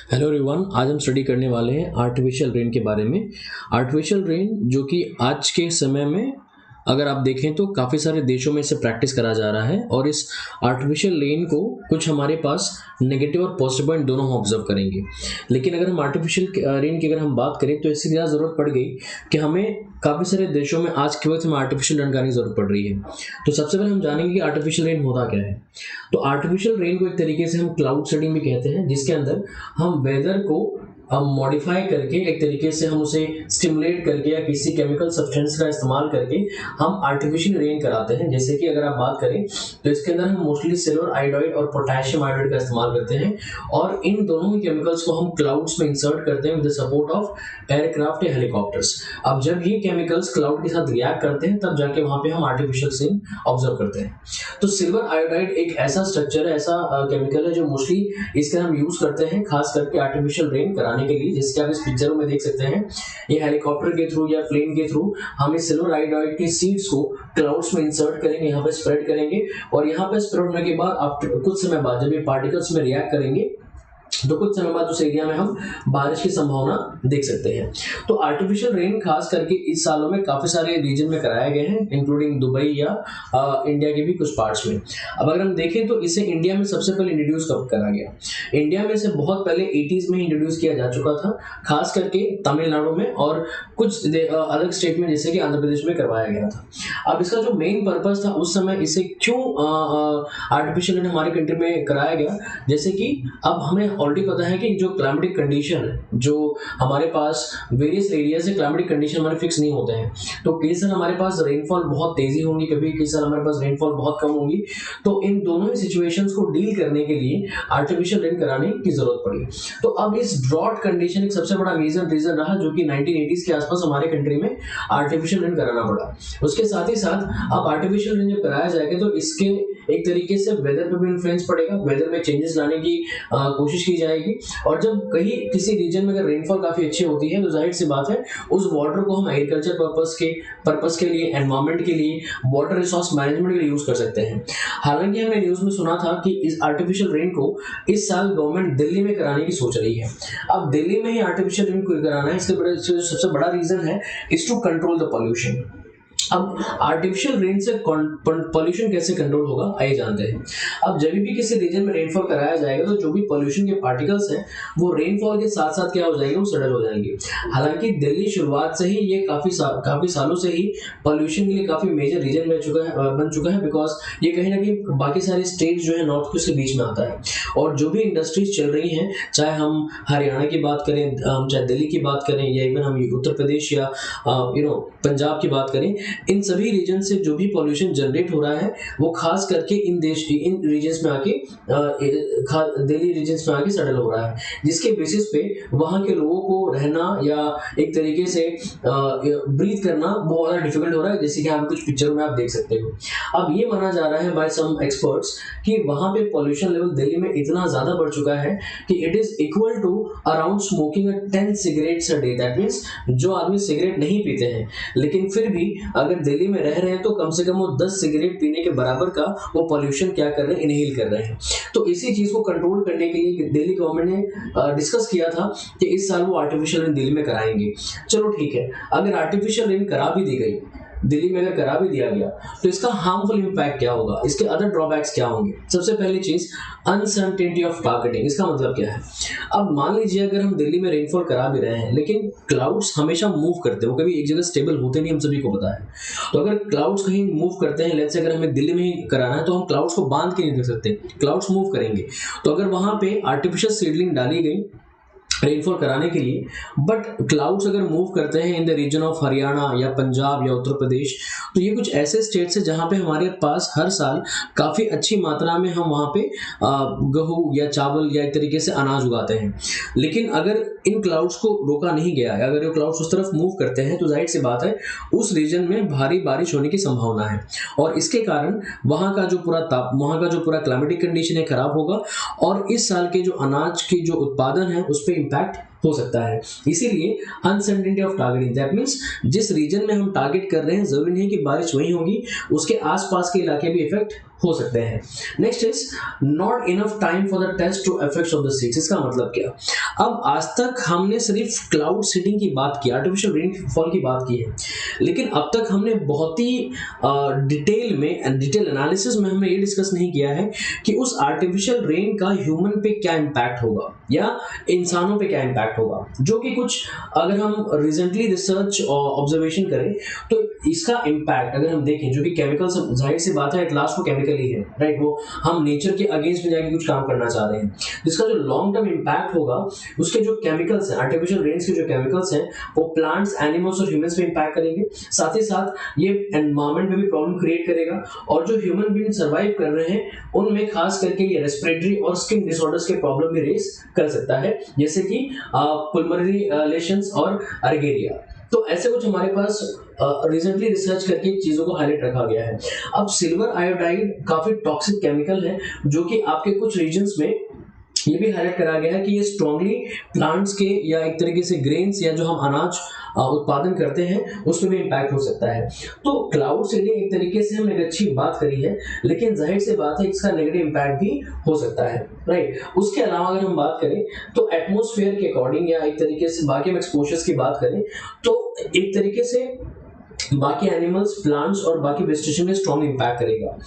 Hello everyone, आज हम study करने वाले हैं आर्टिफिशियल रेन के बारे में। आर्टिफिशियल रेन जो कि आज के समय में अगर आप देखें तो काफ़ी सारे देशों में इसे प्रैक्टिस करा जा रहा है और इस आर्टिफिशियल रेन को कुछ हमारे पास नेगेटिव और पॉजिटिव पॉइंट दोनों हम ऑब्जर्व करेंगे। लेकिन अगर हम आर्टिफिशियल रेन की अगर हम बात करें तो इसकी ज़्यादा ज़रूरत पड़ गई कि हमें काफ़ी सारे देशों में आज के वक्त हमें आर्टिफिशियल रेन करने की ज़रूरत पड़ रही है। तो सबसे पहले हम जानेंगे कि आर्टिफिशियल रेन होता क्या है। तो आर्टिफिशियल रेन को एक तरीके से हम क्लाउड सेडिंग भी कहते हैं, जिसके अंदर हम वेदर को मॉडिफाई करके एक तरीके से हम उसे स्टिमुलेट करके या किसी केमिकल सब्सटेंस का इस्तेमाल करके हम आर्टिफिशियल रेन कराते हैं। जैसे कि अगर आप बात करें तो इसके अंदर हम मोस्टली सिल्वर आयोडाइड और पोटेशियम आयोडाइड का इस्तेमाल करते हैं और इन दोनों ही केमिकल्स को हम क्लाउड्स में इंसर्ट करते हैं with the support of aircraft या हेलीकॉप्टर्स। अब जब ये केमिकल्स क्लाउड के साथ रिएक्ट करते हैं तब जाके वहां पे हम आर्टिफिशियल सीन ऑब्जर्व करते हैं। तो सिल्वर आयोडाइड एक ऐसा स्ट्रक्चर है, ऐसा केमिकल है जो मोस्टली इसका हम यूज करते हैं खास करके आर्टिफिशियल रेन कराने के लिए। जैसे आप इस पिक्चरों में देख सकते हैं, ये हेलीकॉप्टर के थ्रू या प्लेन के थ्रू हम इस सिल्वर आयोडाइड की सीड्स को क्लाउड्स में इंसर्ट करेंगे, यहाँ पे स्प्रेड करेंगे और यहाँ पे स्प्रेड होने के बाद आप कुछ समय बाद जब ये पार्टिकल्स में रिएक्ट करेंगे तो कुछ समय बाद उस एरिया में हम बारिश की संभावना देख सकते हैं। तो आर्टिफिशियल रेन खास करके इस सालों में काफी सारे रीजन में कराए गए हैं, इंक्लूडिंग दुबई या इंडिया के भी कुछ पार्ट्स में। अब अगर हम देखें तो इसे इंडिया में सबसे पहले इंट्रोड्यूस कब करा गया। इंडिया में इसे बहुत पहले 80s में इंट्रोड्यूस किया जा चुका था, खास करके तमिलनाडु में और कुछ अलग स्टेट में जैसे कि आंध्र प्रदेश में करवाया गया था। अब इसका जो मेन पर्पज था उस समय इसे क्यों आर्टिफिशियल रेन हमारे कंट्री में कराया गया, जैसे कि अब हमें ऑलरेडी पता है कि जो क्लाइमेटिक कंडीशन है, जो हमारे पास वेरियस एरिया से क्लाइमेटिक कंडीशन हमारे फिक्स नहीं होते हैं। तो कई साल हमारे पास रेनफॉल बहुत तेजी होंगी, कभी कई साल हमारे पास रेनफॉल बहुत कम होंगी। तो इन दोनों ही सिचुएशंस को डील करने के लिए आर्टिफिशियल रेन कराने की जरूरत पड़ी। तो अब इस ड्रॉट कंडीशन एक सबसे बड़ा रीजन रहा जो कि 1980s के आसपास हमारे कंट्री में आर्टिफिशियल रेन कराना पड़ा। उसके साथ ही साथ अब आर्टिफिशियल रेन जब कराया जाएगा तो इसके एक तरीके से वेदर पे भी इन्फ्लुएंस पड़ेगा, वेदर में चेंजेस लाने की कोशिश की जाएगी। और जब कहीं किसी रीजन में अगर रेनफॉल काफी अच्छी होती है तो जाहिर सी बात है उस वाटर को हम एग्रीकल्चर पर्पस के लिए, एनवायरमेंट के लिए, वाटर रिसोर्स मैनेजमेंट के लिए यूज कर सकते हैं। हालांकि हमने न्यूज में सुना था कि इस आर्टिफिशियल रेन को इस साल गवर्नमेंट दिल्ली में कराने की सोच रही है। अब दिल्ली में ही आर्टिफिशियल रेन को कराना है, इसके सबसे बड़ा रीजन है is to control the pollution. अब आर्टिफिशियल रेन से पॉल्यूशन कैसे कंट्रोल होगा आइए जानते हैं। अब जब भी किसी रीजन में रेनफॉल कराया जाएगा तो जो भी पॉल्यूशन के पार्टिकल्स हैं वो रेनफॉल के साथ साथ क्या हो जाएंगे, वो सेटल हो जाएंगे। हालांकि दिल्ली शुरुआत से ही ये काफी सालों से ही पॉल्यूशन के लिए काफी मेजर रीजन बन चुका है, बिकॉज ये कहीं ना कहीं बाकी सारे स्टेट जो है नॉर्थ ईस्ट के बीच में आता है। और जो भी इंडस्ट्रीज चल रही हैं, चाहे हम हरियाणा की बात करें, हम चाहे दिल्ली की बात करें या इवन हम उत्तर प्रदेश या पंजाब की बात करें, इन सभी रीजन से जो भी पॉल्यूशन जनरेट हो रहा है वो खास करके इन रीजन्स में आके दिल्ली रीजन्स में आके सेटल हो रहा है, जिसके बेसिस पे वहां के लोगों को रहना या एक तरीके से ब्रीथ करना बहुत ज्यादा डिफिकल्ट हो रहा है, जैसे कि आप कुछ पिक्चरों में आप देख सकते हो। अब ये माना जा रहा है बाय सम एक्सपर्ट्स कि वहां पे पॉल्यूशन लेवल दिल्ली में इतना ज्यादा बढ़ चुका है कि it is equal to around smoking 10 cigarettes a day. That means जो आदमी सिगरेट नहीं पीते हैं लेकिन फिर भी अगर दिल्ली में रह रहे हैं तो कम से कम वो 10 सिगरेट पीने के बराबर का वो पॉल्यूशन क्या कर रहे हैं, इनहेल कर रहे हैं। तो इसी चीज को कंट्रोल करने के लिए दिल्ली गवर्नमेंट ने डिस्कस किया था कि इस साल वो आर्टिफिशियल रेन दिल्ली में कराएंगे। चलो ठीक है, अगर आर्टिफिशियल रेन करा भी दी गई दिल्ली में, अगर करा भी दिया गया तो इसका हार्मफुल इंपैक्ट क्या होगा, इसके अदर ड्रॉबैक्स क्या होंगे। सबसे पहली चीज अनसर्टेनिटी ऑफ टारगेटिंग। इसका मतलब क्या है, अब मान लीजिए अगर हम दिल्ली में रेनफॉल करा भी रहे हैं लेकिन क्लाउड्स हमेशा मूव करते हैं, वो कभी एक जगह स्टेबल होते नहीं, हम सभी को पता है। तो अगर क्लाउड्स कहीं मूव करते हैं, लेट्स से अगर हमें दिल्ली में ही कराना है तो हम क्लाउड्स को बांध के नहीं रख सकते, क्लाउड्स मूव करेंगे। तो अगर वहां पे आर्टिफिशियल सीडलिंग डाली गई रेनफॉल कराने के लिए, बट क्लाउड्स अगर मूव करते हैं in the region of Haryana या पंजाब या उत्तर प्रदेश, तो ये कुछ ऐसे स्टेट्स हैं जहां पे हमारे पास हर साल काफी अच्छी मात्रा में हम वहां पे गेहूं या चावल या एक तरीके से अनाज उगाते हैं। लेकिन अगर इन क्लाउड्स को रोका नहीं गया है, अगर ये क्लाउड्स उस तरफ मूव करते हैं तो जाहिर सी बात है उस रीजन में भारी बारिश होने की संभावना है और इसके कारण वहां का जो पूरा क्लाइमेटिक कंडीशन है खराब होगा और इस साल के जो अनाज की जो उत्पादन है उस पर इम्पैक्ट हो सकता है। इसीलिए uncertainty of targeting, that means जिस रीजन में हम टारगेट कर रहे हैं जरूरी नहीं कि बारिश वहीं होगी, उसके आसपास के इलाके भी इफेक्ट हो सकते हैं। Next is not enough time for the test to effects of the seeds. इसका मतलब क्या? अब आज तक हमने सिर्फ क्लाउड सीडिंग की बात की, आर्टिफिशियल रेनफॉल की बात की है, लेकिन अब तक हमने बहुत ही डिटेल एनालिसिस में हमने ये डिस्कस नहीं किया है कि उस आर्टिफिशियल रेन का ह्यूमन पे क्या इम्पैक्ट होगा या इंसानों पे क्या इम्पैक्ट होगा, जो कि कुछ अगर हम रिसेंटली रिसर्च और ऑब्जर्वेशन करें तो इसका इम्पैक्ट अगर हम देखें, जो कि केमिकल से, जाहिर सी बात है एट लास्ट वो केमिकल ही है, राइट, वो हम नेचर के अगेंस्ट में जाके कुछ काम करना चाह रहे हैं, जिसका जो लॉन्ग टर्म इम्पैक्ट होगा उसके जो केमिकल्स हैं, आर्टिफिशियल रेन्स के जो केमिकल्स हैं वो प्लांट्स, एनिमल्स और ह्यूमंस पे इम्पैक्ट करेंगे, साथ ही साथ ये एनवायरमेंट में भी प्रॉब्लम क्रिएट करेगा, और जो ह्यूमन बीइंग सर्वाइव कर रहे हैं उनमें खास करके ये रेस्पिरेटरी और स्किन डिसऑर्डर्स के प्रॉब्लम भी रेस कर सकता है, जैसे कि पुल्मोनरी लेशंस और अर्गेरिया। तो ऐसे कुछ हमारे पास रिसेंटली रिसर्च करके चीजों को हाईलाइट रखा गया है। अब सिल्वर आयोडाइड काफी टॉक्सिक केमिकल है, जो कि आपके कुछ रीजन्स में ये भी हाईलाइट करा गया है कि ये स्ट्रांगली प्लांट्स के या एक तरीके से ग्रेन्स या जो हम अनाज उत्पादन करते हैं उस पर भी इम्पैक्ट हो सकता है। तो क्लाउड सीडिंग एक तरीके से हमने एक अच्छी बात करी है, लेकिन जाहिर सी बात है इसका नेगेटिव इम्पैक्ट भी हो सकता है, राइट। उसके अलावा अगर हम बात करें तो एटमॉस्फेयर के अकॉर्डिंग या एक तरीके से बाकी हम एक्सपोजर्स की बात करें तो एक तरीके से बाकी एनिमल्स, प्लांट्स और बाकी वेजिटेशन में स्ट्रॉन्ग इम्पैक्ट करेगा।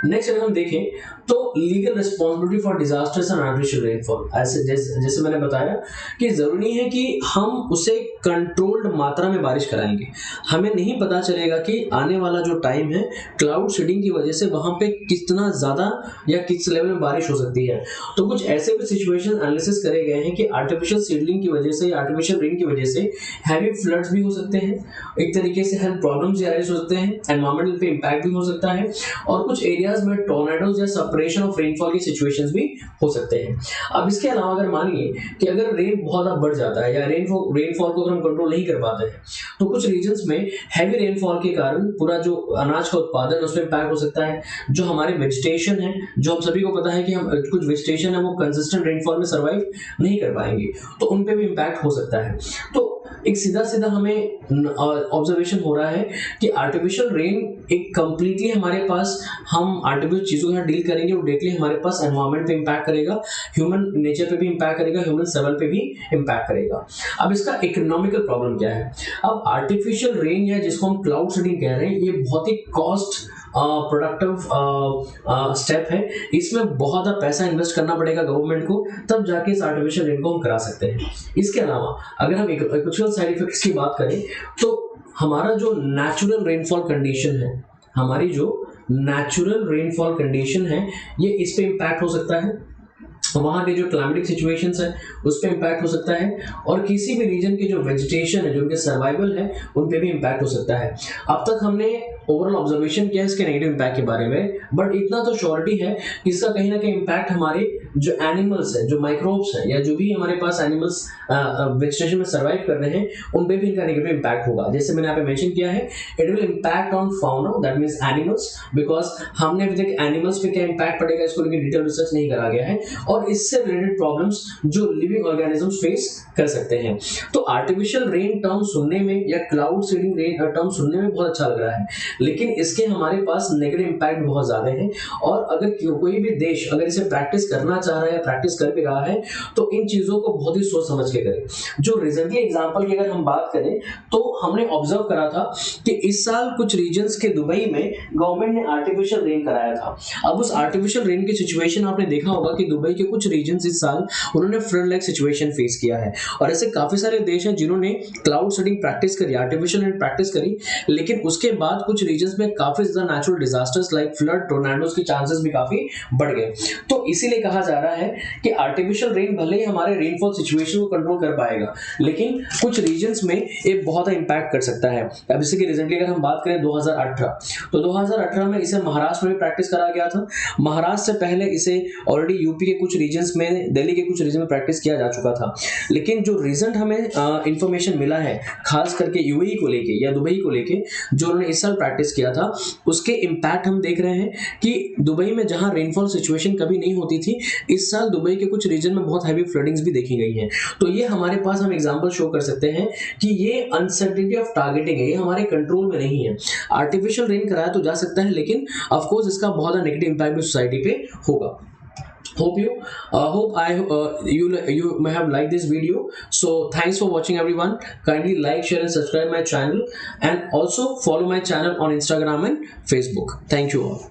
नेक्स्ट अगर हम देखें तो legal responsibility for disasters and artificial rainfall, ऐसे जैसे मैंने बताया कि जरूरी नहीं है कि हम उसे कंट्रोल्ड मात्रा में बारिश कराएंगे, हमें नहीं पता चलेगा कि आने वाला जो टाइम है क्लाउड सीडिंग की वजह से वहां पे कितना ज्यादा या किस लेवल में बारिश हो सकती है। तो कुछ ऐसे भी सिचुएशन एनालिसिस करे गए हैं कि आर्टिफिशियल सीडलिंग की वजह से, आर्टिफिशियल रेन की वजह से हैवी फ्लड्स भी हो सकते हैं, एक तरीके से हेल्थ प्रॉब्लम्स अराइज हो सकते हैं, एनवायरमेंटल पे इम्पैक्ट भी हो सकता है, और कुछ एरियाज में टोर्नेडोज या सेपरेशन ऑफ रेनफॉल की सिचुएशंस भी हो सकते हैं। अब इसके अलावा अगर मानिए कि अगर रेन बहुत ज्यादा बढ़ जाता है या रेनफॉल को अगर हम कंट्रोल नहीं कर पाते हैं तो कुछ रीजन्स में हैवी रेनफॉल के कारण पूरा जो अनाज का उत्पादन उस पर इम्पैक्ट हो सकता है, जो हमारे वेजिटेशन है, जो हम सभी को पता है कि हम कुछ वेजिटेशन है वो कंसिस्टेंट रेनफॉल में सर्वाइव नहीं कर पाएंगे, तो उन पे भी इम्पैक्ट हो सकता है। तो एक सीधा सीधा हमें ऑब्जर्वेशन हो रहा है कि आर्टिफिशियल रेन एक कंप्लीटली हमारे पास, हम आर्टिफिशियल चीजों के साथ डील करेंगे वो डायरेक्टली हमारे पास एनवायरमेंट पे इम्पैक्ट करेगा, ह्यूमन नेचर पे भी इम्पैक्ट करेगा, ह्यूमन लेवल पे भी इम्पैक्ट करेगा। अब इसका इकोनॉमिकल प्रॉब्लम क्या है? अब आर्टिफिशियल रेन या जिसको हम क्लाउड सीडिंग कह रहे हैं, ये बहुत ही कॉस्ट प्रोडक्टिव स्टेप है, इसमें बहुत ज़्यादा पैसा इन्वेस्ट करना पड़ेगा गवर्नमेंट को, तब जाके इस आर्टिफिशियल रेन को हम करा सकते हैं। इसके अलावा अगर हम एक्चुअल साइड इफेक्ट्स की बात करें तो हमारा जो नेचुरल रेनफॉल कंडीशन है, हमारी जो नेचुरल रेनफॉल कंडीशन है, ये इस पे इम्पैक्ट हो सकता है, वहाँ के जो क्लाइमेटिक सिचुएशंस है उस पर इम्पैक्ट हो सकता है, और किसी भी रीजन की जो वेजिटेशन है, जो उनके सर्वाइवल है, उन पे भी इम्पैक्ट हो सकता है। अब तक हमने ओवरऑल ऑब्जर्वेशन किया इसके नेगेटिव इम्पैक्ट के बारे में, बट इतना तो श्योरिटी है कि इसका कहीं ना कहीं इम्पैक्ट हमारे जो एनिमल्स है, जो माइक्रोब्स है, या जो भी हमारे पास एनिमल्स वेजिटेशन में सर्वाइव कर रहे हैं, उन पे भी इनका नेगेटिव इम्पैक्ट होगा। जैसे मैंने यहाँ पे मेंशन किया है, it will impact on fauna, that means animals, because हमने अभी तक एनिमल्स पे क्या इम्पैक्ट पड़ेगा इसको लेकर डिटेल रिसर्च नहीं करा गया है, और इससे रिलेटेड प्रॉब्लम्स जो लिविंग ऑर्गेनिजम्स फेस कर सकते हैं। तो आर्टिफिशियल रेन टर्म सुनने में या क्लाउड सीडिंग रेन टर्म सुनने में बहुत अच्छा लग रहा है, लेकिन इसके हमारे पास नेगेटिव इम्पैक्ट बहुत ज्यादा है, और अगर कोई भी देश अगर इसे प्रैक्टिस करना चाह रहा है या प्रैक्टिस कर भी रहा है तो इन चीजों को बहुत ही सोच समझ के करे। जो रिसेंटली एग्जांपल की अगर हम बात करें तो हमने ऑब्जर्व करा था कि इस साल कुछ रीजन्स के दुबई में गवर्नमेंट ने आर्टिफिशियल रेन कराया था। अब उस आर्टिफिशियल रेन की सिचुएशन आपने देखा होगा कि दुबई के कुछ रीजन्स इस साल उन्होंने फ्लड लाइक सिचुएशन फेस किया है, और ऐसे काफी सारे देश हैं जिन्होंने क्लाउड सीडिंग प्रैक्टिस करी, आर्टिफिशियल रेन प्रैक्टिस करी, लेकिन उसके बाद कुछ रीजन्स में काफी ज्यादा natural disasters like flood, tornadoes के चांसेस भी काफी बढ़ गए। तो इसीलिए कहा जा रहा है कि आर्टिफिशियल रेन भले ही हमारे रेनफॉल सिचुएशन को कंट्रोल कर पाएगा, लेकिन कुछ रीजन्स में ये बहुत इम्पैक्ट कर सकता है। अब जैसे कि रिसेंटली अगर हम बात करें 2018, तो 2018 में इसे महाराष्ट्र में प्रैक्टिस करा गया था। महाराष्ट्र से पहले इसे ऑलरेडी यूपी के कुछ रीजन्स में, दिल्ली के कुछ रीजन में प्रैक्टिस किया जा चुका था, लेकिन जो रिसेंट हमें इंफॉर्मेशन मिला है खास करके यूएई को लेके या दुबई को लेके, जो उन्होंने इस साल प्रैक्टिस किया था, उसके इम्पैक्ट हम देख रहे हैं कि दुबई में जहां रेनफॉल सिचुएशन कभी नहीं होती थी, इस साल दुबई के कुछ रीजन में बहुत हैवी फ्लडिंग्स भी देखी गई हैं। तो ये हमारे पास हम एग्जांपल शो कर सकते हैं कि ये अनसर्टेनिटी ऑफ टारगेटिंग है, ये हमारे कंट्रोल में नहीं है। आर्टिफिशियल रेन कराया तो जा सकता है, लेकिन ऑफ कोर्स इसका बहुत नेगेटिव इंपैक्ट भी सोसाइटी पे होगा। Hope you may have liked this video. So thanks for watching everyone. Kindly like, share and subscribe my channel, and also follow my channel on Instagram and Facebook. Thank you all.